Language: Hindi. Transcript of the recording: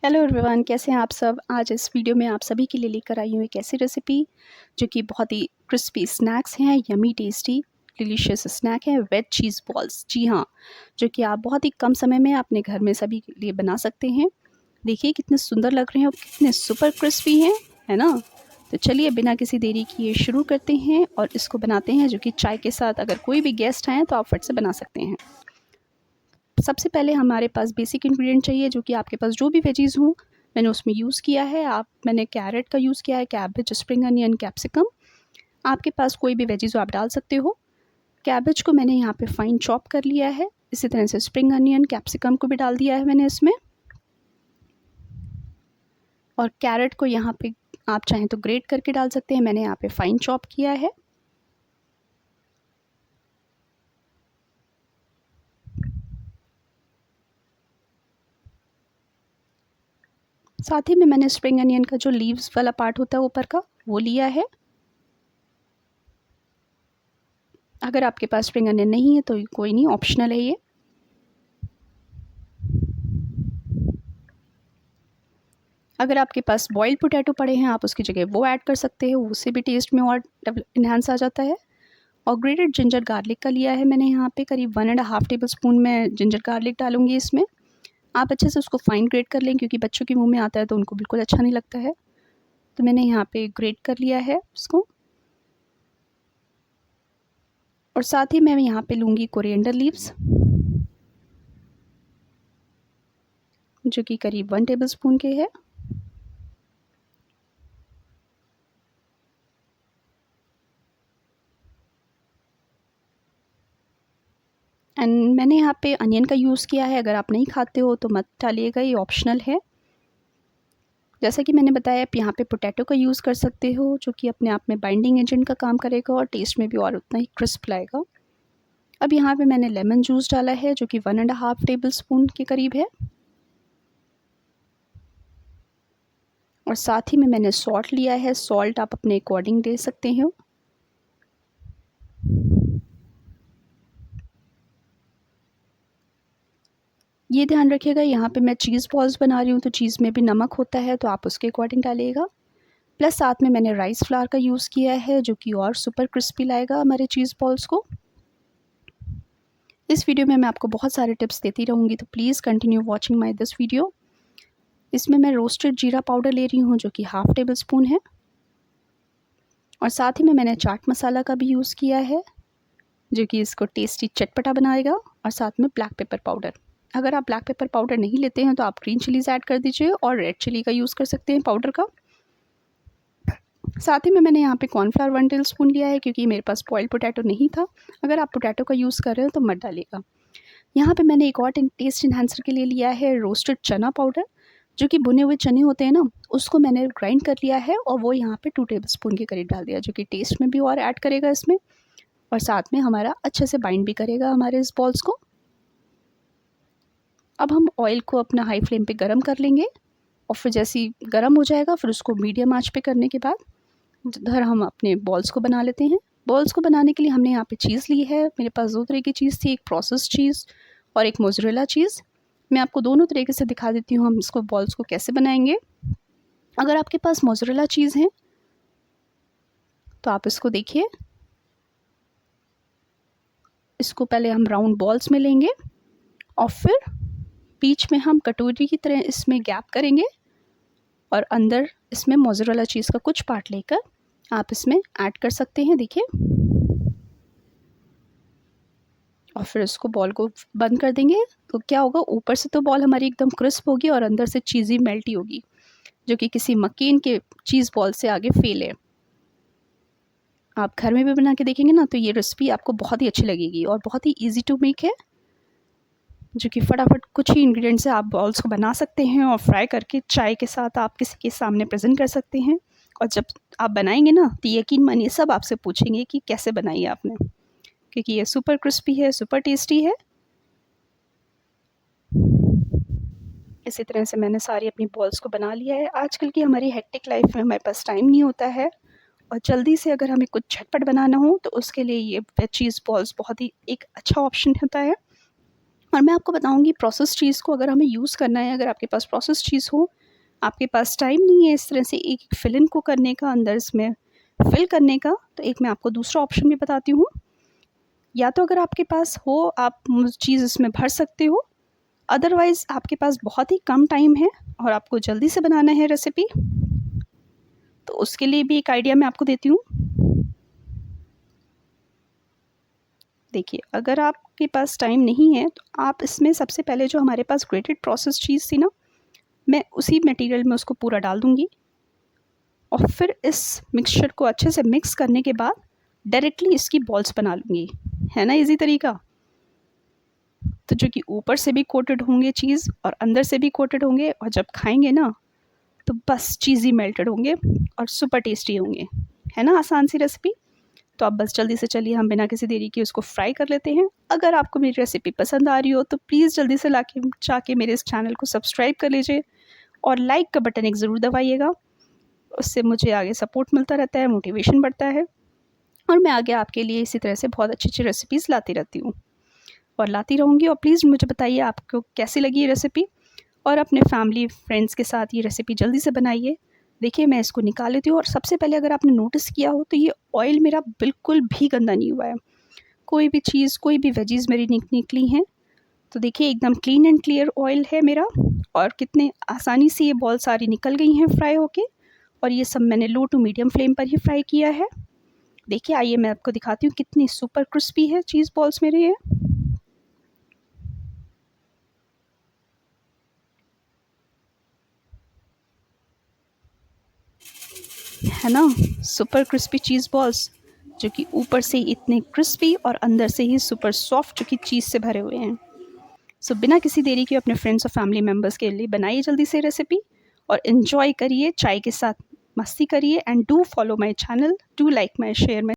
हेलो एवरीवन, कैसे हैं आप सब। आज इस वीडियो में आप सभी के लिए लेकर आई हूँ एक ऐसी रेसिपी जो कि बहुत ही क्रिस्पी स्नैक्स हैं, यमी टेस्टी डिलीशियस स्नैक है, वेज चीज़ बॉल्स। जी हाँ, जो कि आप बहुत ही कम समय में अपने घर में सभी के लिए बना सकते हैं। देखिए कितने सुंदर लग रहे हैं और कितने सुपर क्रिस्पी हैं, है ना। तो चलिए बिना किसी देरी किए शुरू करते हैं और इसको बनाते हैं, जो कि चाय के साथ अगर कोई भी गेस्ट आएँ तो आप फट से बना सकते हैं। सबसे पहले हमारे पास बेसिक इंग्रेडिएंट चाहिए, जो कि आपके पास जो भी वेजीज़ हों मैंने उसमें यूज़ किया है। मैंने कैरेट का यूज़ किया है, कैबेज, स्प्रिंग अनियन, कैप्सिकम। आपके पास कोई भी वेजीज़ हो आप डाल सकते हो। कैबेज को मैंने यहाँ पे फाइन चॉप कर लिया है। इसी तरह से स्प्रिंग अनियन, कैप्सिकम को भी डाल दिया है मैंने इसमें। और कैरेट को यहाँ पे आप चाहें तो ग्रेट करके डाल सकते हैं, मैंने यहाँ पे फाइन चॉप किया है। साथ ही में मैंने स्प्रिंग अनियन का जो लीव्स वाला पार्ट होता है ऊपर का, वो लिया है। अगर आपके पास स्प्रिंग अनियन नहीं है तो कोई नहीं, ऑप्शनल है ये। अगर आपके पास बॉइल्ड पोटैटो पड़े हैं आप उसकी जगह वो ऐड कर सकते हो, उससे भी टेस्ट में और इन्हांस आ जाता है। और ग्रेटेड जिंजर गार्लिक का लिया है मैंने यहाँ पे, करीब 1.5 टेबल स्पून मैं जिंजर गार्लिक डालूंगी इसमें। आप अच्छे से उसको फाइन ग्रेट कर लें, क्योंकि बच्चों के मुंह में आता है तो उनको बिल्कुल अच्छा नहीं लगता है। तो मैंने यहाँ पे ग्रेट कर लिया है उसको। और साथ ही मैं यहाँ पे लूँगी कोरिएंडर लीव्स, जो कि करीब 1 टेबल स्पून के है। एंड मैंने यहाँ पे अनियन का यूज़ किया है, अगर आप नहीं खाते हो तो मत डालिएगा, ये ऑप्शनल है। जैसा कि मैंने बताया आप यहाँ पे पोटैटो का यूज़ कर सकते हो, जो कि अपने आप में बाइंडिंग एजेंट का काम करेगा और टेस्ट में भी और उतना ही क्रिस्प लाएगा। अब यहाँ पे मैंने लेमन जूस डाला है, जो कि 1.5 टेबल स्पून के करीब है। और साथ ही में मैंने सॉल्ट लिया है, सॉल्ट आप अपने अकॉर्डिंग दे सकते हो। ये ध्यान रखिएगा, यहाँ पे मैं चीज़ बॉल्स बना रही हूँ तो चीज़ में भी नमक होता है, तो आप उसके अकॉर्डिंग डालिएगा। प्लस साथ में मैंने राइस फ्लावर का यूज़ किया है, जो कि और सुपर क्रिस्पी लाएगा हमारे चीज़ बॉल्स को। इस वीडियो में मैं आपको बहुत सारे टिप्स देती रहूँगी, तो please continue watching my this video. इसमें मैं रोस्टेड जीरा पाउडर ले रही हूँ, जो कि 1/2 टेबल स्पून है। और साथ ही में मैंने चाट मसाला का भी यूज़ किया है, जो कि इसको टेस्टी चटपटा बनाएगा। और साथ में ब्लैक पेपर पाउडर, अगर आप ब्लैक पेपर पाउडर नहीं लेते हैं तो आप ग्रीन चिलीज़ ऐड कर दीजिए और रेड चिली का यूज़ कर सकते हैं पाउडर का। साथ ही में मैंने यहाँ पे कॉर्नफ्लावर 1 टेबल स्पून लिया है, क्योंकि मेरे पास बॉइल्ड पोटैटो नहीं था। अगर आप पोटैटो का यूज़ कर रहे हो तो मत डालिएगा। यहाँ पे मैंने एक और टेस्ट इन्हांसर के लिए लिया है रोस्टेड चना पाउडर, जो कि भुने हुए चने होते हैं ना, उसको मैंने ग्राइंड कर लिया है और वो यहाँ पे 2 टेबल स्पून के करीब डाल दिया, जो कि टेस्ट में भी और ऐड करेगा इसमें। और साथ में हमारा अच्छे से बाइंड भी करेगा हमारे इस बॉल्स को। अब हम ऑयल को अपना हाई फ्लेम पे गरम कर लेंगे, और फिर जैसे ही गरम हो जाएगा फिर उसको मीडियम आंच पे करने के बाद इधर हम अपने बॉल्स को बना लेते हैं। बॉल्स को बनाने के लिए हमने यहाँ पे चीज़ ली है, मेरे पास 2 तरह की चीज़ थी, एक प्रोसेस चीज़ और एक मोज़रेला चीज़। मैं आपको दोनों तरीके से दिखा देती हूँ हम इसको बॉल्स को कैसे बनाएंगे। अगर आपके पास मोज़रेला चीज़ है तो आप इसको देखिए, इसको पहले हम राउंड बॉल्स में लेंगे और फिर बीच में हम कटोरी की तरह इसमें गैप करेंगे और अंदर इसमें मोज़रेला चीज़ का कुछ पार्ट लेकर आप इसमें ऐड कर सकते हैं, देखिए। और फिर इसको बॉल को बंद कर देंगे, तो क्या होगा, ऊपर से तो बॉल हमारी एकदम क्रिस्प होगी और अंदर से चीज़ी मेल्टी होगी, जो कि किसी मक्केन के चीज़ बॉल से आगे फेल है। आप घर में भी बना के देखेंगे ना तो ये रेसिपी आपको बहुत ही अच्छी लगेगी और बहुत ही ईजी टू मेक है, जो कि फटाफट कुछ ही इंग्रेडिएंट्स से आप बॉल्स को बना सकते हैं और फ्राई करके चाय के साथ आप किसी के सामने प्रेजेंट कर सकते हैं। और जब आप बनाएंगे ना तो यकीन मानिए सब आपसे पूछेंगे कि कैसे बनाई आपने, क्योंकि ये सुपर क्रिस्पी है, सुपर टेस्टी है। इसी तरह से मैंने सारी अपनी बॉल्स को बना लिया है। आजकल की हमारी हेक्टिक लाइफ में हमारे पास टाइम नहीं होता है, और जल्दी से अगर हमें कुछ झटपट बनाना हो तो उसके लिए ये वेज चीज़ बॉल्स बहुत ही एक अच्छा ऑप्शन होता है। और मैं आपको बताऊँगी प्रोसेस चीज़ को अगर हमें यूज़ करना है, अगर आपके पास प्रोसेस चीज़ हो, आपके पास टाइम नहीं है इस तरह से एक फिल इन को करने का, अंदर इसमें फिल करने का, तो एक मैं आपको दूसरा ऑप्शन भी बताती हूँ। या तो अगर आपके पास हो, आप चीज़ इसमें भर सकते हो, अदरवाइज़ आपके पास बहुत ही कम टाइम है और आपको जल्दी से बनाना है रेसिपी, तो उसके लिए भी एक आइडिया मैं आपको देती हूँ। देखिए, अगर आपके पास टाइम नहीं है तो आप इसमें सबसे पहले जो हमारे पास ग्रेटेड प्रोसेस चीज़ थी ना, मैं उसी मटेरियल में उसको पूरा डाल दूँगी और फिर इस मिक्सचर को अच्छे से मिक्स करने के बाद डायरेक्टली इसकी बॉल्स बना लूँगी। है ना ईज़ी तरीका? तो जो कि ऊपर से भी कोटेड होंगे चीज़ और अंदर से भी कोटेड होंगे, और जब खाएँगे ना तो बस चीज़ी मेल्टेड होंगे और सुपर टेस्टी होंगे। है ना आसान सी रेसिपी? तो आप बस जल्दी से चलिए हम बिना किसी देरी के उसको फ्राई कर लेते हैं। अगर आपको मेरी रेसिपी पसंद आ रही हो तो प्लीज़ जल्दी से जाके मेरे इस चैनल को सब्सक्राइब कर लीजिए और लाइक का बटन एक ज़रूर दबाइएगा। उससे मुझे आगे सपोर्ट मिलता रहता है, मोटिवेशन बढ़ता है और मैं आगे आपके लिए इसी तरह से बहुत अच्छी रेसिपीज़ लाती रहती हूँ और लाती रहूँगी। और प्लीज़ मुझे बताइए आपको कैसी लगी ये रेसिपी, और अपने फैमिली फ्रेंड्स के साथ ये रेसिपी जल्दी से बनाइए। देखिए मैं इसको निकाल लेती हूँ और सबसे पहले अगर आपने नोटिस किया हो तो ये ऑयल मेरा बिल्कुल भी गंदा नहीं हुआ है। कोई भी चीज़, कोई भी वेजीज़ मेरी निकली हैं, तो देखिए एकदम क्लीन एंड क्लियर ऑयल है मेरा और कितने आसानी से ये बॉल सारी निकल गई हैं फ्राई होके, और ये सब मैंने लो टू मीडियम फ्लेम पर ही फ्राई किया है। देखिए आइए मैं आपको दिखाती हूँ कितनी सुपर क्रिस्पी है चीज़ बॉल्स मेरे ये। है ना सुपर क्रिस्पी चीज़ बॉल्स, जो कि ऊपर से इतने क्रिस्पी और अंदर से ही सुपर सॉफ्ट, जो कि चीज़ से भरे हुए हैं। सो बिना किसी देरी के अपने फ्रेंड्स और फैमिली मेम्बर्स के लिए बनाइए जल्दी से रेसिपी और इन्जॉय करिए, चाय के साथ मस्ती करिए, and do follow my channel, do like my share my